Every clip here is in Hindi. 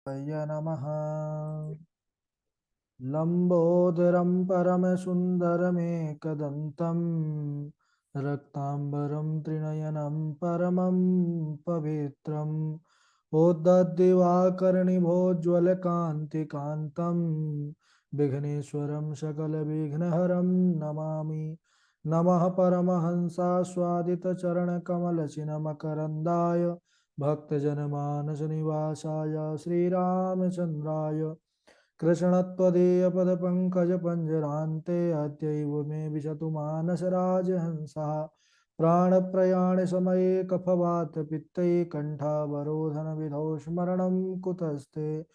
नमः। लंबोदरं परमसुन्दरमेकदन्तं रक्ताम्बरं त्रिनयनं परमं पवित्रम् ओद्दद्दिवाकर्णिभोज्ज्वलकान्तिकान्तं विघ्नेश्वरं सकलविघ्नहरं नमामि। नमः परमहंसास्वादितचरणकमलचिन्मकरन्दाय भक्तजनमानसनिवासाय श्रीरामचन्द्राय कृष्णत्वदीयपदपङ्कजपञ्जरान्ते अद्यैव मे विशतु मानसराजहंसः प्राणप्रयाणसमये कफवातपित्तै कण्ठावरोधनविधौ स्मरणं कुतस्ते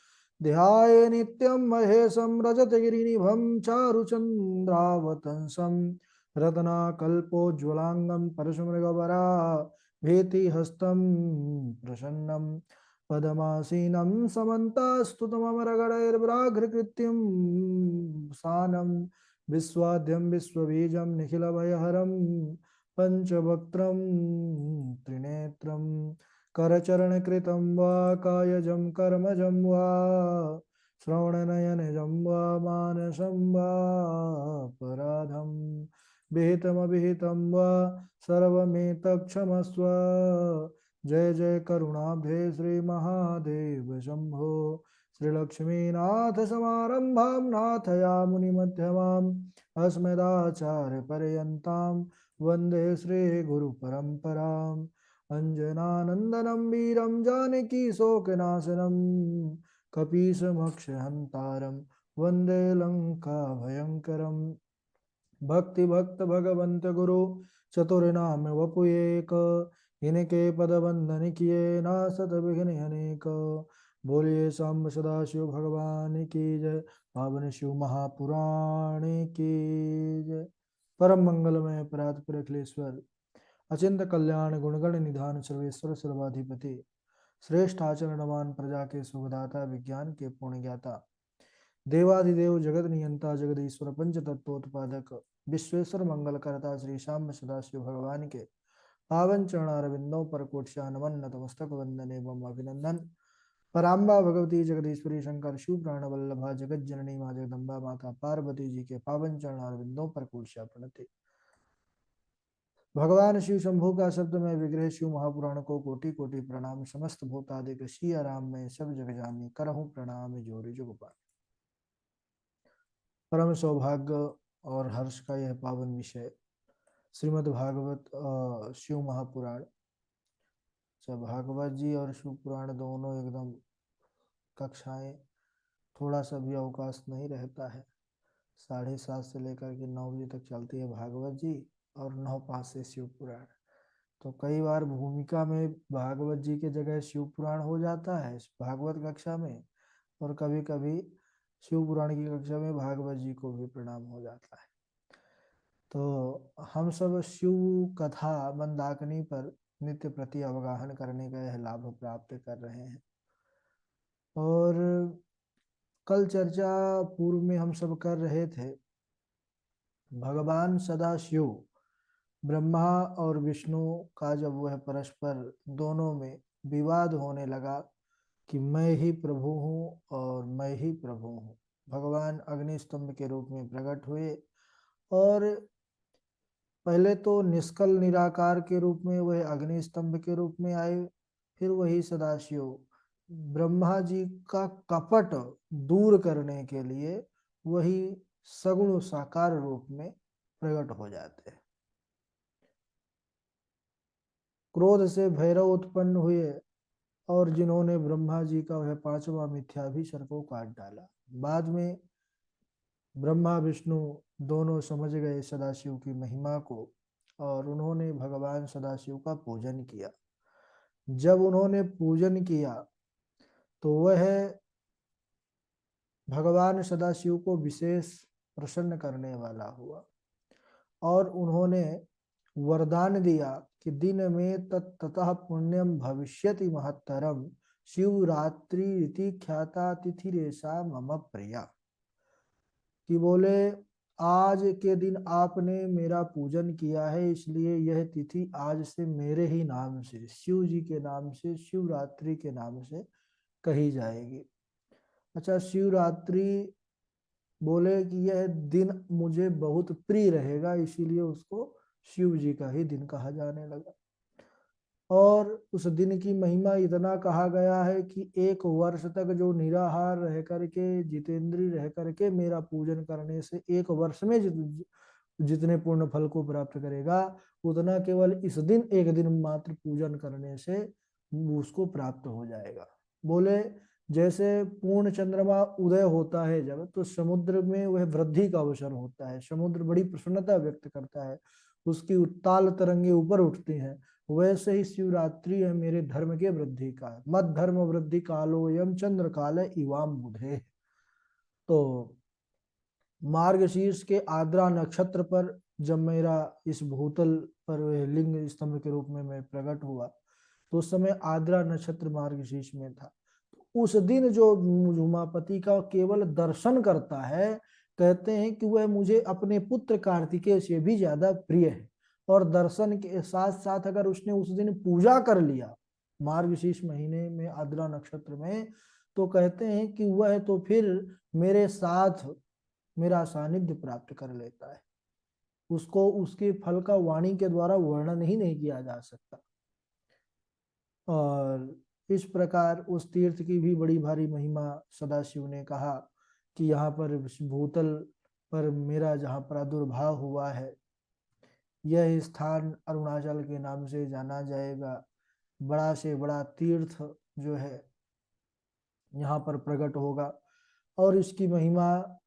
ध्याये नित्यं महेशं रजतगिरिनिभं चारुचन्द्रावतंसं रत्नाकल्पोज्ज्वलाङ्गं परशुमृगवरा भीतिहस्तं प्रसन्नं पदमासीनं समन्तास्तुतममरगणैर्व्राघ्रकृत्यं सानं विश्वाद्यं विश्वबीजं निखिलभयहरं पञ्चवक्त्रं त्रिनेत्रं करचरणकृतं वा कायजं कर्मजं वा श्रवणनयनजं वा मानसं वा पराधं विहितमविहितं वा सर्वमेतत्क्षमस्व। जय जय करुणाब्धे श्री महादेव शंभो। श्रीलक्ष्मीनाथ समारंभां नाथयामुनिमध्यमाम् अस्मदाचार्यपर्यन्तां वन्दे श्रीगुरुपरम्पराम्। अञ्जनानन्दनं वीरं जानकी शोकनाशनं कपीशमक्षहन्तारं वन्दे लङ्काभयङ्करम्। भक्ति भक्त भगवंत गुरु चतुर्नाम वपु एक, इनके पद बंधन किए नासत विघ्न अनेक। बोलिए सांब सदाशिव भगवान की जय, पावन शिव महापुराण की जय। परम मंगलमय परात पर अखिलेश्वर अचिंत कल्याण गुणगण निधान सर्वेश्वर सर्वाधिपति श्रेष्ठ आचरणवान प्रजा के सुखदाता विज्ञान के पूर्ण ज्ञाता देवाधिदेव जगत नियंता जगदीश्वर पंच तत्वोत्पादक विश्वेश्वर मंगल करता श्री श्याम सदाशिव भगवान के पावन चरणारविंदों पर कोटशा नमन नतमस्तक वंदन एवं अभिनंदन। पराम्बा भगवती जगदीश्वरी शंकर शिव प्राण वल्लभा जगत जननी माँ जगदम्बा माता पार्वती जी के पावन चरणारविंदों पर कोटशा प्रणति। भगवान शिव शंभु का शब्द में विग्रह शिव महापुराण को कोटि कोटि प्रणाम। समस्त भूतादिक सिया राम में सब जग जानी करहूँ प्रणाम जोरी जुगपाल। परम सौभाग्य और हर्ष का यह पावन विषय श्रीमद् भागवत शिव महापुराण। जब भागवत जी और शिव पुराण दोनों एकदम कक्षाएं थोड़ा सा भी अवकाश नहीं रहता है। 7:30 से लेकर के 9 बजे तक चलती है भागवत जी और 9:05 से शिव पुराण। तो कई बार भूमिका में भागवत जी के जगह शिव पुराण हो जाता है भागवत कक्षा में, और कभी कभी शिव पुराण की कक्षा में भागवत जी को भी प्रणाम हो जाता है। तो हम सब शिव कथा मंदाकिनी पर नित्य प्रति अवगाहन करने का यह लाभ प्राप्त कर रहे हैं। और कल चर्चा पूर्व में हम सब कर रहे थे भगवान सदाशिव ब्रह्मा और विष्णु का जब वह परस्पर दोनों में विवाद होने लगा कि मैं ही प्रभु हूँ और मैं ही प्रभु हूँ। भगवान अग्नि स्तंभ के रूप में प्रकट हुए और पहले तो निष्कल निराकार के रूप में वह अग्नि स्तंभ के रूप में आए, फिर वही सदाशिव ब्रह्मा जी का कपट दूर करने के लिए वही सगुण साकार रूप में प्रकट हो जाते हैं। क्रोध से भैरव उत्पन्न हुए और जिन्होंने ब्रह्मा जी का वह 5वां मिथ्याभिषर को काट डाला। बाद में ब्रह्मा विष्णु दोनों समझ गए सदाशिव की महिमा को और उन्होंने भगवान सदाशिव का पूजन किया। जब उन्होंने पूजन किया तो वह भगवान सदाशिव को विशेष प्रसन्न करने वाला हुआ और उन्होंने वरदान दिया कि दिन में ततः पुण्यम भविष्यति महत्तरम शिवरात्रि इति ख्याता तिथि रेशा मम प्रिया। कि बोले आज के दिन आपने मेरा पूजन किया है इसलिए यह तिथि आज से मेरे ही नाम से शिव जी के नाम से शिवरात्रि के नाम से कही जाएगी। अच्छा, शिवरात्रि बोले कि यह दिन मुझे बहुत प्रिय रहेगा, इसीलिए उसको शिव जी का ही दिन कहा जाने लगा। और उस दिन की महिमा इतना कहा गया है कि 1 वर्ष तक जो निराहार रह करके, जितेंद्रिय रह करके मेरा पूजन करने से 1 वर्ष में जितने पूर्ण फल को प्राप्त करेगा, उतना केवल इस दिन एक दिन मात्र पूजन करने से उसको प्राप्त हो जाएगा। बोले जैसे पूर्ण चंद्रमा उदय होता है जब, तो समुद्र में वह वृद्धि का अवसर होता है, समुद्र बड़ी प्रसन्नता व्यक्त करता है, उसकी उत्ताल तरंगे ऊपर उठती हैं। वैसे ही शिवरात्रि है मेरे धर्म के वृद्धि का, मत धर्म वृद्धि कालो यम चंद्र काल इवाम बुधे। तो मार्गशीर्ष के आद्रा नक्षत्र पर जब मेरा इस भूतल पर लिंग स्तंभ के रूप में मैं प्रकट हुआ, तो उस समय आद्रा नक्षत्र मार्गशीर्ष में था। उस दिन जो उमापति का केवल दर्शन करता है, कहते हैं कि वह मुझे अपने पुत्र कार्तिकेय से भी ज्यादा प्रिय है। और दर्शन के साथ साथ अगर उसने उस दिन पूजा कर लिया मार्गशीर्ष महीने में आद्रा नक्षत्र में, तो कहते हैं कि वह तो फिर मेरे साथ मेरा सानिध्य प्राप्त कर लेता है। उसको उसके फल का वाणी के द्वारा वर्णन ही नहीं किया जा सकता। और इस प्रकार उस तीर्थ की भी बड़ी भारी महिमा सदाशिव ने कहा कि यहाँ पर भूतल पर मेरा जहाँ प्रादुर्भाव हुआ है, यह स्थान अरुणाचल के नाम से जाना जाएगा। बड़ा से बड़ा तीर्थ जो है यहाँ पर प्रकट होगा, और इसकी महिमा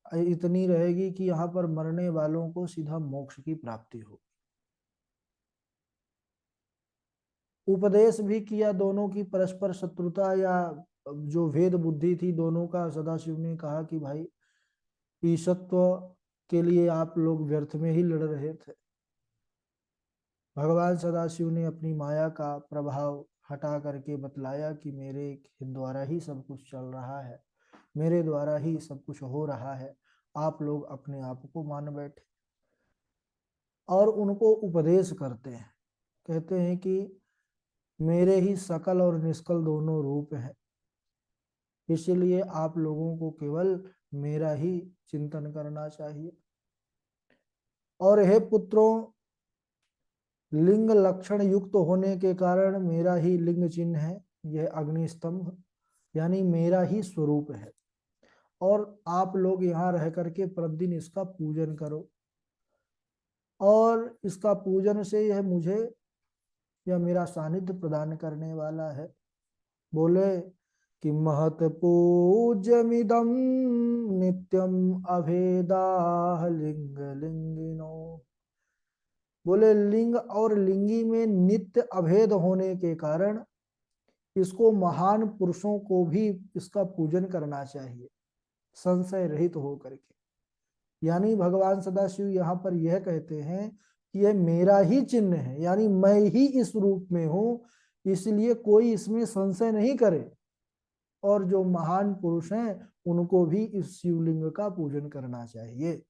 इतनी रहेगी कि यहाँ पर मरने वालों को सीधा मोक्ष की प्राप्ति हो। उपदेश भी किया, दोनों की परस्पर शत्रुता या जो भेद बुद्धि थी दोनों का, सदाशिव ने कहा कि भाई ईशत्व के लिए आप लोग व्यर्थ में ही लड़ रहे थे। भगवान सदाशिव ने अपनी माया का प्रभाव हटा करके बतलाया कि मेरे द्वारा ही सब कुछ चल रहा है, मेरे द्वारा ही सब कुछ हो रहा है, आप लोग अपने आप को मान बैठे। और उनको उपदेश करते हैं, कहते हैं कि मेरे ही सकल और निष्कल दोनों रूप हैं, इसलिए आप लोगों को केवल मेरा ही चिंतन करना चाहिए। और हे पुत्रों, लिंग लक्षण युक्त होने के कारण मेरा ही लिंग चिन्ह है यह अग्नि स्तंभ, यानी मेरा ही स्वरूप है। और आप लोग यहाँ रह करके प्रतिदिन इसका पूजन करो, और इसका पूजन से यह मुझे या मेरा सानिध्य प्रदान करने वाला है। बोले कि महत पूज्यमिदं नित्यम अभेदाह लिंग लिंगिनो। बोले लिंग और लिंगी में नित्य अभेद होने के कारण इसको महान पुरुषों को भी इसका पूजन करना चाहिए, संशय रहित हो करके। यानी भगवान सदाशिव यहाँ पर यह कहते हैं कि यह मेरा ही चिन्ह है, यानी मैं ही इस रूप में हूं, इसलिए कोई इसमें संशय नहीं करे। और जो महान पुरुष हैं उनको भी इस शिवलिंग का पूजन करना चाहिए।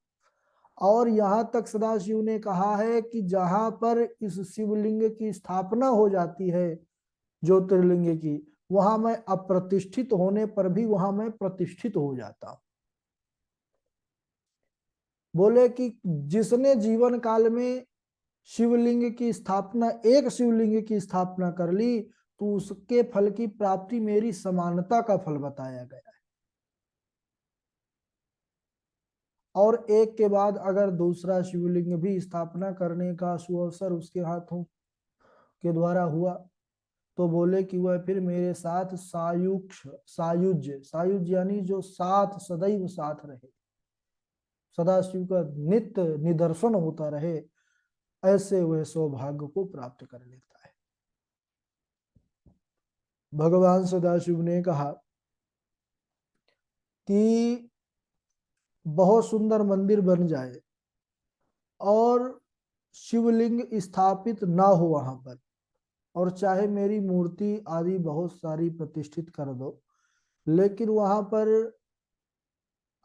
और यहाँ तक सदाशिव ने कहा है कि जहां पर इस शिवलिंग की स्थापना हो जाती है ज्योतिर्लिंग की, वहां मैं अप्रतिष्ठित होने पर भी वहां मैं प्रतिष्ठित हो जाता हूं। बोले कि जिसने जीवन काल में शिवलिंग की स्थापना, एक शिवलिंग की स्थापना कर ली, तो उसके फल की प्राप्ति मेरी समानता का फल बताया गया है। और एक के बाद अगर दूसरा शिवलिंग भी स्थापना करने का सुअवसर उसके हाथों के द्वारा हुआ, तो बोले कि वह फिर मेरे साथ सायुज्य, सायुज्य यानी जो साथ सदैव साथ रहे, सदाशिव का नित्य निदर्शन होता रहे, ऐसे वह सौभाग्य को प्राप्त कर लेता है। भगवान सदाशिव ने कहा कि बहुत सुंदर मंदिर बन जाए और शिवलिंग स्थापित ना हो वहां पर, और चाहे मेरी मूर्ति आदि बहुत सारी प्रतिष्ठित कर दो, लेकिन वहां पर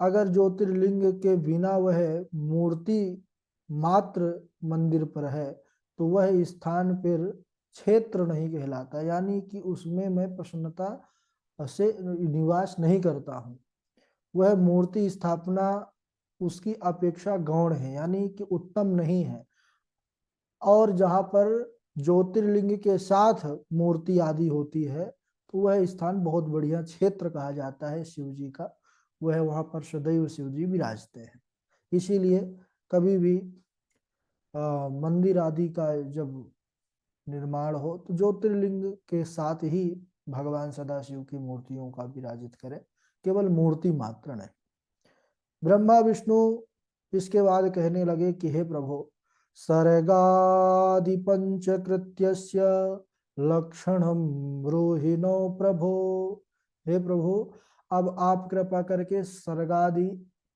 अगर ज्योतिर्लिंग के बिना वह मूर्ति मात्र मंदिर पर है, तो वह स्थान पर क्षेत्र नहीं कहलाता, यानी कि उसमें मैं प्रसन्नता से निवास नहीं करता हूँ। वह मूर्ति स्थापना उसकी अपेक्षा गौण है, यानी कि उत्तम नहीं है। और जहाँ पर ज्योतिर्लिंग के साथ मूर्ति आदि होती है तो वह स्थान बहुत बढ़िया क्षेत्र कहा जाता है शिव जी का। वह वहाँ पर सदैव शिव जी विराजते हैं। इसीलिए कभी भी मंदिर आदि का जब निर्माण हो तो ज्योतिर्लिंग के साथ ही भगवान सदाशिव की मूर्तियों का विराजित करें, केवल मूर्ति मात्र नहीं। ब्रह्मा विष्णु इसके बाद कहने लगे कि हे प्रभु, सर्गादि पंचकृत्यस्य लक्षणम ब्रूहि नो प्रभो। हे प्रभु, अब आप कृपा करके सर्गादि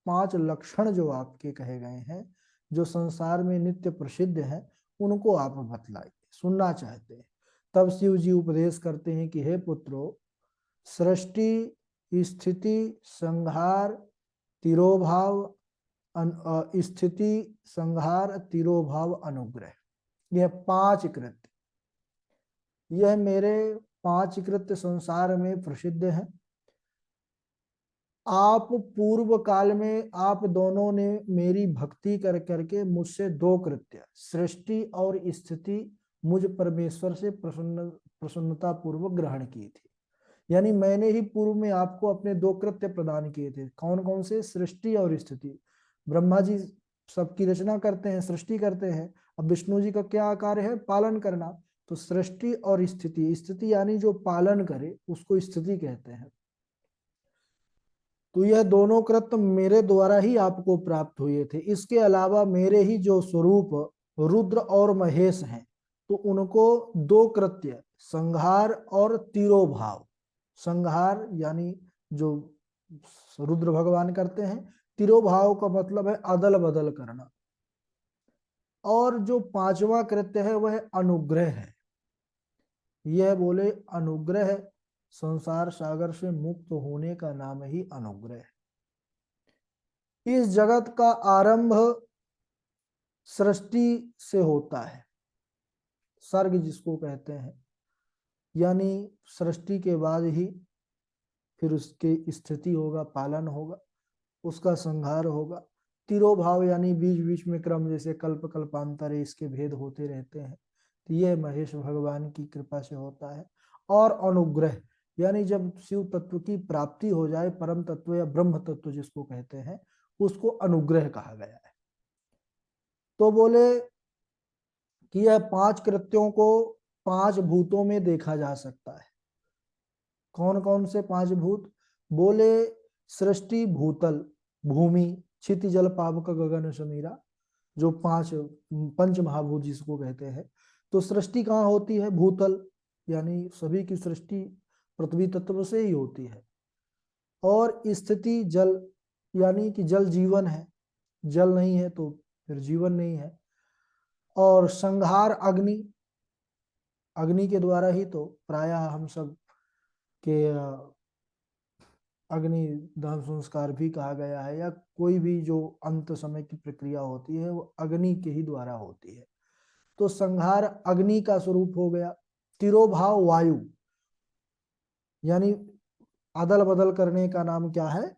5 लक्षण जो आपके कहे गए हैं, जो संसार में नित्य प्रसिद्ध हैं, उनको आप बतलाइए, सुनना चाहते हैं। तब शिव जी उपदेश करते हैं कि हे पुत्रो, सृष्टि, स्थिति, संहार, तिरोभाव, स्थिति, संहार, तिरोभाव, अनुग्रह, यह 5 कृत्य, यह मेरे 5 कृत्य संसार में प्रसिद्ध हैं। आप पूर्व काल में आप दोनों ने मेरी भक्ति कर करके मुझसे 2 कृत्य, सृष्टि और स्थिति, मुझ परमेश्वर से प्रसन्नता पूर्वक ग्रहण की थी। यानी मैंने ही पूर्व में आपको अपने 2 कृत्य प्रदान किए थे। कौन कौन से? सृष्टि और स्थिति। ब्रह्मा जी सबकी रचना करते हैं, सृष्टि करते हैं। अब विष्णु जी का क्या कार्य है? पालन करना। तो सृष्टि और स्थिति, स्थिति यानी जो पालन करे उसको स्थिति कहते हैं। तो यह दोनों कृत्य मेरे द्वारा ही आपको प्राप्त हुए थे। इसके अलावा मेरे ही जो स्वरूप रुद्र और महेश हैं, तो उनको 2 कृत्य, संहार और तिरोभाव। संहार यानी जो रुद्र भगवान करते हैं, तिरोभाव का मतलब है अदल बदल करना। और जो 5वां कृत्य है वह अनुग्रह है। यह बोले अनुग्रह, संसार सागर से मुक्त होने का नाम ही अनुग्रह है। इस जगत का आरंभ सृष्टि से होता है, सर्ग जिसको कहते हैं, यानी सृष्टि के बाद ही फिर उसके स्थिति होगा, पालन होगा, उसका संहार होगा। तिरोभाव यानी बीच बीच में क्रम, जैसे कल्प कल्पांतर इसके भेद होते रहते हैं, तो यह महेश भगवान की कृपा से होता है। और अनुग्रह यानी जब शिव तत्व की प्राप्ति हो जाए, परम तत्व या ब्रह्म तत्व जिसको कहते हैं, उसको अनुग्रह कहा गया है। तो बोले कि यह 5 कृत्यों को 5 भूतों में देखा जा सकता है। कौन कौन से 5 भूत? बोले सृष्टि भूतल, भूमि, क्षिति, जल, पावक, गगन, समीरा, जो 5 पंच महाभूत जिसको कहते हैं। तो सृष्टि कहाँ होती है? भूतल, यानी सभी की सृष्टि पृथ्वी तत्व से ही होती है। और स्थिति जल, यानी कि जल जीवन है, जल नहीं है तो फिर जीवन नहीं है। और संहार अग्नि, अग्नि के द्वारा ही तो प्रायः हम सब के अग्नि दहन संस्कार भी कहा गया है, या कोई भी जो अंत समय की प्रक्रिया होती है वो अग्नि के ही द्वारा होती है। तो संहार अग्नि का स्वरूप हो गया। तिरोभाव वायु, यानी अदल बदल करने का नाम क्या है?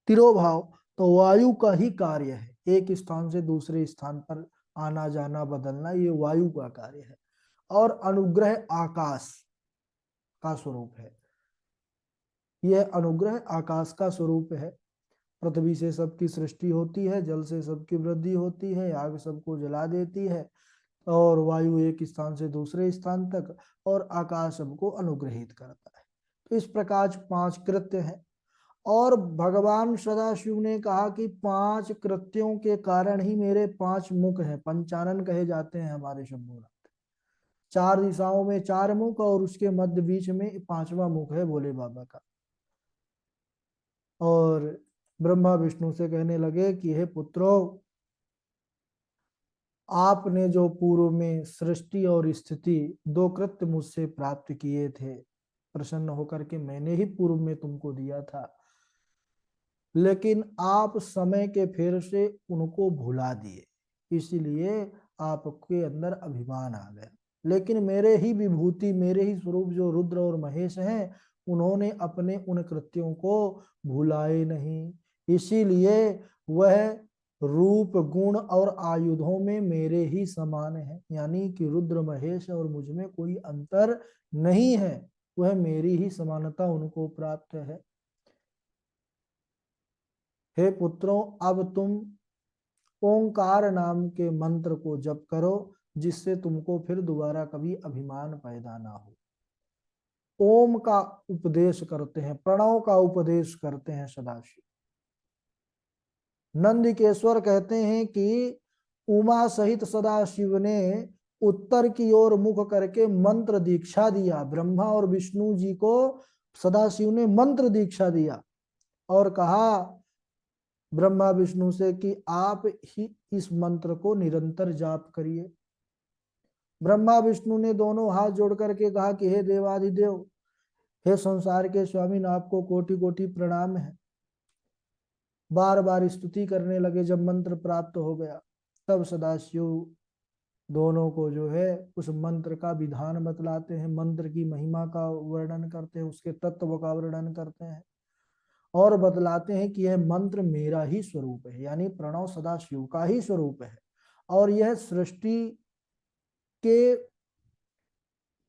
तिरोभाव। तो वायु का ही कार्य है, एक स्थान से दूसरे स्थान पर आना जाना बदलना, ये वायु का कार्य है। और अनुग्रह आकाश का स्वरूप है। यह अनुग्रह आकाश का स्वरूप है। पृथ्वी से सबकी सृष्टि होती है, जल से सबकी वृद्धि होती है, आग सबको जला देती है, और वायु एक स्थान से दूसरे स्थान तक, और आकाश सबको अनुग्रहित करता है। तो इस प्रकार 5 कृत्य हैं। और भगवान सदाशिव ने कहा कि 5 कृत्यों के कारण ही मेरे 5 मुख हैं, पंचानन कहे जाते हैं हमारे शंभुनाथ। 4 दिशाओं में 4 मुख और उसके मध्य बीच में 5वां मुख है भोले बाबा का। और ब्रह्मा विष्णु से कहने लगे कि हे पुत्रों, आपने जो पूर्व में सृष्टि और स्थिति 2 कृत्य मुझसे प्राप्त किए थे, प्रसन्न होकर के मैंने ही पूर्व में तुमको दिया था, लेकिन आप समय के फेर से उनको भुला दिए, इसलिए आपके अंदर अभिमान आ गया। लेकिन मेरे ही विभूति, मेरे ही स्वरूप जो रुद्र और महेश हैं, उन्होंने अपने उन कृत्यों को भुलाए नहीं, इसीलिए वह रूप गुण और आयुधों में मेरे ही समान है, यानी कि रुद्र महेश और मुझ में कोई अंतर नहीं है, वह मेरी ही समानता उनको प्राप्त है। हे पुत्रों, अब तुम ओंकार नाम के मंत्र को जप करो, जिससे तुमको फिर दोबारा कभी अभिमान पैदा ना हो। ओम का उपदेश करते हैं, प्रणव का उपदेश करते हैं सदाशिव। नंदिकेश्वर कहते हैं कि उमा सहित सदाशिव ने उत्तर की ओर मुख करके मंत्र दीक्षा दिया। ब्रह्मा और विष्णु जी को सदाशिव ने मंत्र दीक्षा दिया और कहा ब्रह्मा विष्णु से कि आप ही इस मंत्र को निरंतर जाप करिए। ब्रह्मा विष्णु ने दोनों हाथ जोड़ करके कहा कि हे देवाधिदेव, हे संसार के स्वामी, आपको कोटि कोटि प्रणाम है। बार बार स्तुति करने लगे। जब मंत्र प्राप्त हो गया तब सदाशिव दोनों को जो है उस मंत्र का विधान बतलाते हैं, मंत्र की महिमा का वर्णन करते हैं, उसके तत्व का वर्णन करते हैं और बतलाते हैं कि यह मंत्र मेरा ही स्वरूप है, यानी प्रणव सदाशिव का ही स्वरूप है और यह सृष्टि के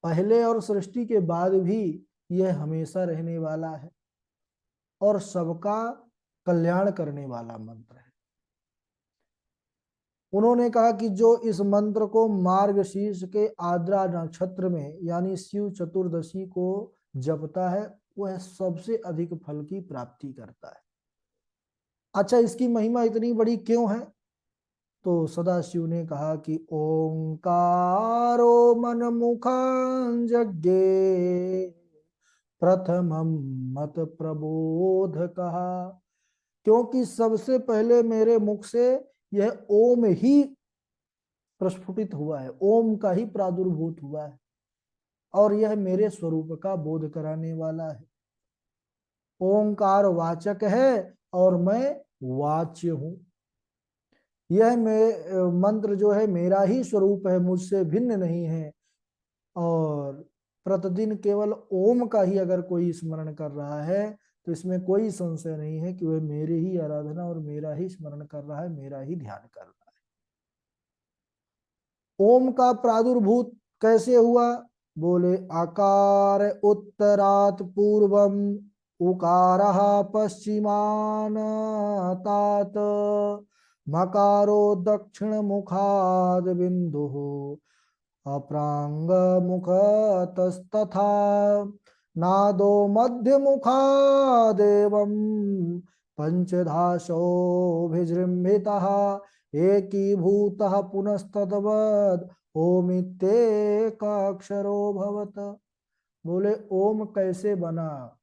पहले और सृष्टि के बाद भी यह हमेशा रहने वाला है और सबका कल्याण करने वाला मंत्र है। उन्होंने कहा कि जो इस मंत्र को मार्गशीर्ष के आद्रा नक्षत्र में यानी शिव चतुर्दशी को जपता है वह सबसे अधिक फल की प्राप्ति करता है। अच्छा, इसकी महिमा इतनी बड़ी क्यों है? तो सदाशिव ने कहा कि ओंकारो मन मुखां जज्ञे प्रथमम मत प्रबोध कहा, क्योंकि सबसे पहले मेरे मुख से यह ओम ही प्रस्फुटित हुआ है, ओम का ही प्रादुर्भूत हुआ है और यह मेरे स्वरूप का बोध कराने वाला है। ओंकार वाचक है और मैं वाच्य हूं। यह मंत्र जो है मेरा ही स्वरूप है, मुझसे भिन्न नहीं है और प्रतिदिन केवल ओम का ही अगर कोई स्मरण कर रहा है तो इसमें कोई संशय नहीं है कि वह मेरे ही आराधना और मेरा ही स्मरण कर रहा है, मेरा ही ध्यान कर रहा है। ओम का प्रादुर्भूत कैसे हुआ? बोले आकार उत्तरात् पूर्वम उकारः पश्चिमानतात् मकारो दक्षिण मुखाद् बिंदुः अप्रांग मुखतस्तथा नादो मध्य मुखादेवं पंचधाशोभिजृंभितः एकीभूतः पुनस्तद्वद ओमित्येकाक्षरो भवत। बोले ओम कैसे बना,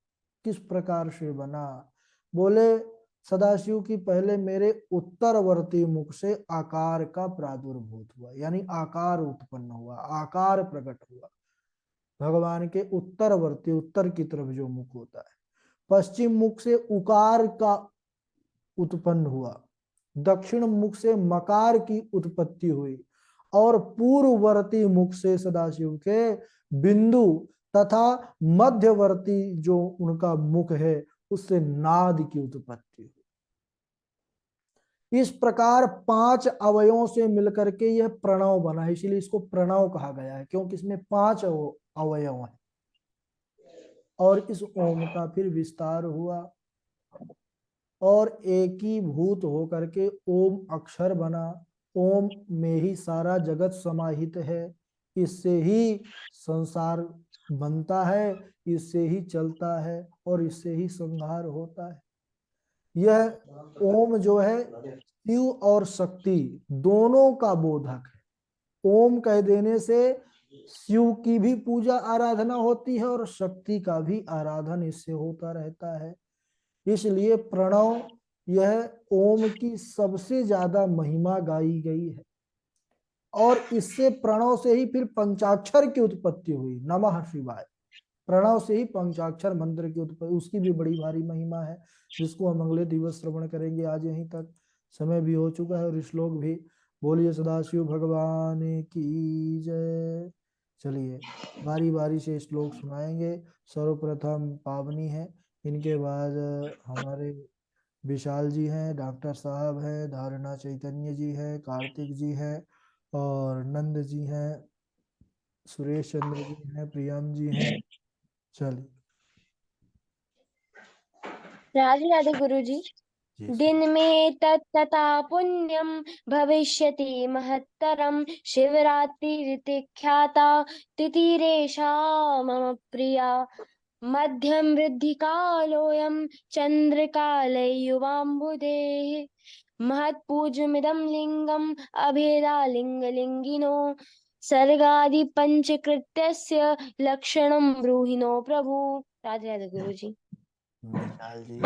किस प्रकार से बना? बोले सदाशिव की पहले मेरे उत्तरवर्ती मुख से आकार का प्रादुर्भूत हुआ, यानी आकार उत्पन्न हुआ, आकार प्रकट हुआ। भगवान के उत्तरवर्ती, उत्तर की तरफ जो मुख होता है। पश्चिम मुख से उकार का उत्पन्न हुआ, दक्षिण मुख से मकार की उत्पत्ति हुई और पूर्ववर्ती मुख से सदाशिव के बिंदु तथा मध्यवर्ती जो उनका मुख है उससे नाद की उत्पत्ति हुई। इस प्रकार 5 अवयवों से मिलकर के यह प्रणव बना है, इसीलिए इसको प्रणव कहा गया है, क्योंकि इसमें 5 अवयव हैं। और इस ओम का फिर विस्तार हुआ और एकीभूत होकर के ओम अक्षर बना। ओम में ही सारा जगत समाहित है, इससे ही संसार बनता है, इससे ही चलता है और इससे ही संहार होता है। यह ओम जो है शिव और शक्ति दोनों का बोधक है। ओम कह देने से शिव की भी पूजा आराधना होती है और शक्ति का भी आराधन इससे होता रहता है। इसलिए प्रणव, यह ओम की सबसे ज्यादा महिमा गाई गई है और इससे प्रणव से ही फिर पंचाक्षर की उत्पत्ति हुई, नमः शिवाय। प्रणव से ही पंचाक्षर मंत्र की उत्पत्ति, उसकी भी बड़ी भारी महिमा है जिसको हम अगले दिवस श्रवण करेंगे। आज यहीं तक, समय भी हो चुका है और श्लोक भी। बोलिए सदाशिव भगवान की जय। चलिए बारी बारी से श्लोक सुनाएंगे। सर्वप्रथम पावनी है, इनके बाद हमारे विशाल जी हैं, डॉक्टर साहब हैं, धारणा चैतन्य जी है, कार्तिक जी है, और नंद जी हैं, सुरेश चंद्र जी हैं, प्रियम जी हैं। चलिए। राधे राधे गुरु जी। जी दिन में तत्तथा पुण्यम भविष्यति महत्तरम शिवरात्रि ख्याता तिथिरेषा मम प्रिया मध्यम वृद्धि कालोऽयं चंद्रकाले युवाम्बुधेः महत्पूज्यमिदं लिङ्गम् अभेदालिङ्गलिङ्गिनो सर्गादि पंचकृत्यस्य लक्षणं ब्रूहिणो प्रभु। राधे राधे गुरु जी। विशाल जी।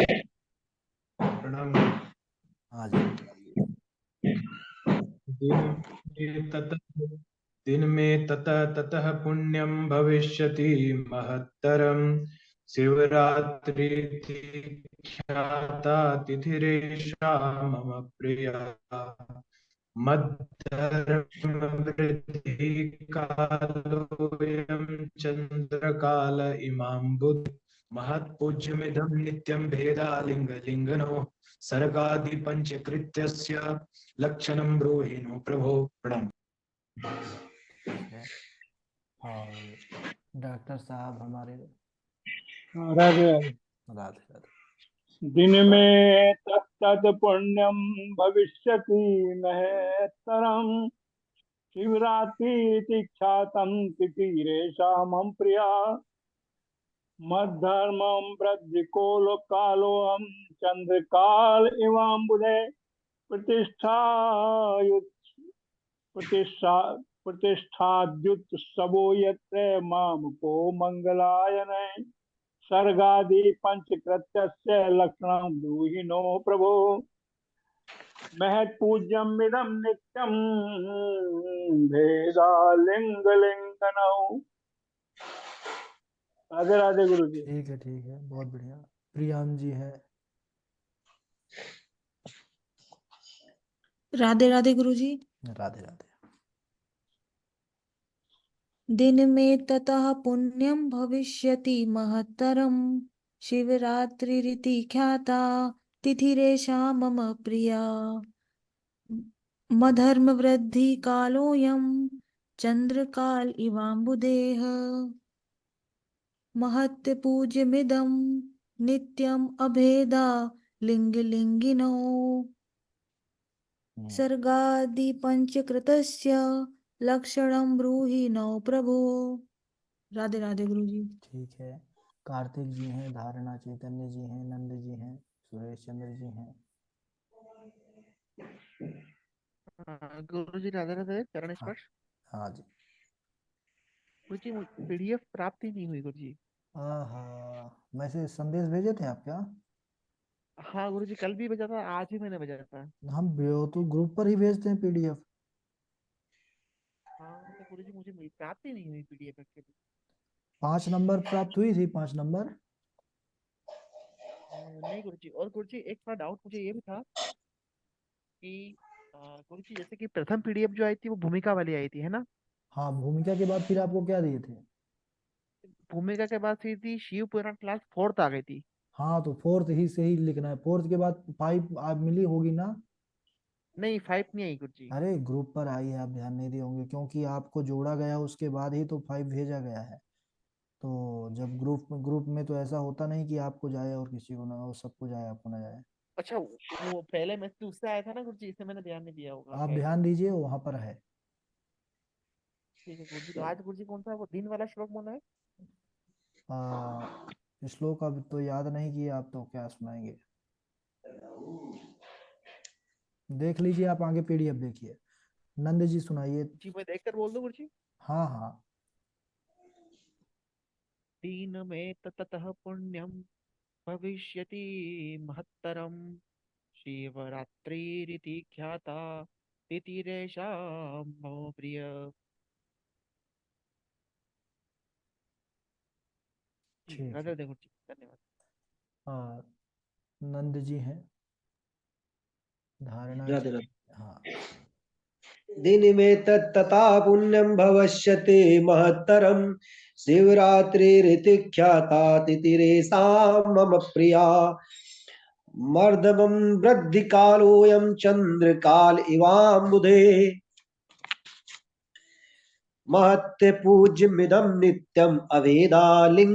प्रणाम। हाँ जी बताइए। दिन में ततः ततः पुण्यम भविष्यति महत्तरम शिवरात्रि ख्याता तिथिरेषा मम प्रिया मद्धर्म वृद्धि कालोऽयं चंद्रकाल इमां बुध महत्पूज्यमिदं नित्यं भेदालिङ्गलिङ्गनो सर्गादि पंचकृत्यस्य लक्षणं ब्रूहिणो प्रभो। प्रणाम। ठीक है। और डॉक्टर साहब हमारे। राधे राधे राधे। दिन में तत्तत् पुण्यम भविष्यति महत्तरम शिवरात्रि ख्यातम तिथिरेषा मम प्रिया मद्धर्मं वृद्धिकोलो कालोऽहं चंद्रकाल इवाम्बुधे प्रतिष्ठायुत प्रतिष्ठा प्रतिष्ठाद्युत्सवो यत्र मामको मंगलायने सर्गादि पंचकृत्यस्य लक्षणं ब्रूहिणो प्रभो महत्पूज्यम् इदं नित्यं भेदालिङ्गलिङ्गनौ। राधे राधे गुरु जी। ठीक है बहुत बढ़िया। प्रियम जी हैं। राधे राधे गुरु जी। राधे राधे। दिन में ततः पुण्यम भविष्यति महत्तरम शिवरात्रिरिति ख्याता तिथिरेषा मम प्रिया मधर्म वृद्धि कालोऽयं चंद्रकाल इवाम्बुधेः महत्पूज्यमिदं नित्यम् अभेदा लिङ्गलिङ्गिनो सर्गादि पंचकृतस्य लक्षणं ब्रूहि नौ प्रभु। राधे राधे गुरु जी। ठीक है। कार्तिक जी हैं, धारणा चैतन्य जी हैं, नंद जी हैं, सुरेश चंद्र जी हैं। गुरु जी राधे राधे। चरण हाँ। स्पर्श। हाँ जी। गुरु जी पीडीएफ प्राप्त ही नहीं हुई गुरु जी। मैसेज संदेश भेजे थे आप क्या? हाँ गुरु जी कल भी भेजा था, आज ही मैंने भेजा था। हम तो ग्रुप पर ही भेजते हैं पीडीएफ। हाँ तो गुरु जी मुझे प्राप्त ही नहीं हुई पीडीएफ एक्चुअली। 5 नंबर प्राप्त हुई थी, 5 नंबर। नहीं गुरु जी। और गुरु जी एक थोड़ा डाउट मुझे ये भी था कि गुरु जी जैसे कि प्रथम पीडीएफ जो आई थी वो भूमिका वाली आई थी है ना। हाँ, भूमिका के बाद फिर आपको क्या दिए थे? भूमिका के बाद फिर थी शिव पुराण क्लास फोर्थ आ गई थी। हाँ तो फोर्थ ही से ही लिखना है, फोर्थ के बाद 5 आप मिली होगी ना। नहीं 5 नहीं आई गुरु जी। अरे ग्रुप पर आई है, आप ध्यान नहीं दिए होंगे क्योंकि आपको जोड़ा गया उसके बाद ही तो 5 भेजा गया है। तो जब ग्रुप में तो ऐसा होता नहीं कि आपको जाए और किसी को ना, और सबको जाए आपको ना जाए। अच्छा वो पहले मैसेज उससे आया था ना गुरु जी, इससे मैंने ध्यान नहीं दिया होगा आप शायद। ध्यान दीजिए वहां पर है। ठीक है गुरु जी। तो आज गुरु जी कौन सा वो दिन वाला श्लोक बोला है? श्लोक अब तो याद नहीं किए आप, तो क्या सुनाएंगे? देख लीजिए, आप आगे पीडीएफ देखिए। नंद जी सुनाइए। जी मैं देखकर बोल दूं गुरु जी। हाँ हाँ। दीन में ततः पुण्यम भविष्यति महत्तरम शिवरात्रिरिति ख्याता तिथिरेषा मम प्रिय। जी ठीक राधे है। राधे गुरु जी धन्यवाद। आ, नंद जी हैं, धारणा राधे राधे। हाँ। दिन में तत्तथा पुण्यम भविष्यति महत्तरम शिवरात्रिरिति ख्याता तिथिरेषां मम प्रिया मर्दमं वृद्धिकालोऽयं चन्द्रकाल इवाम्बुधे महत्पूज्यमिदं नित्यम् अभेदालिङ्ग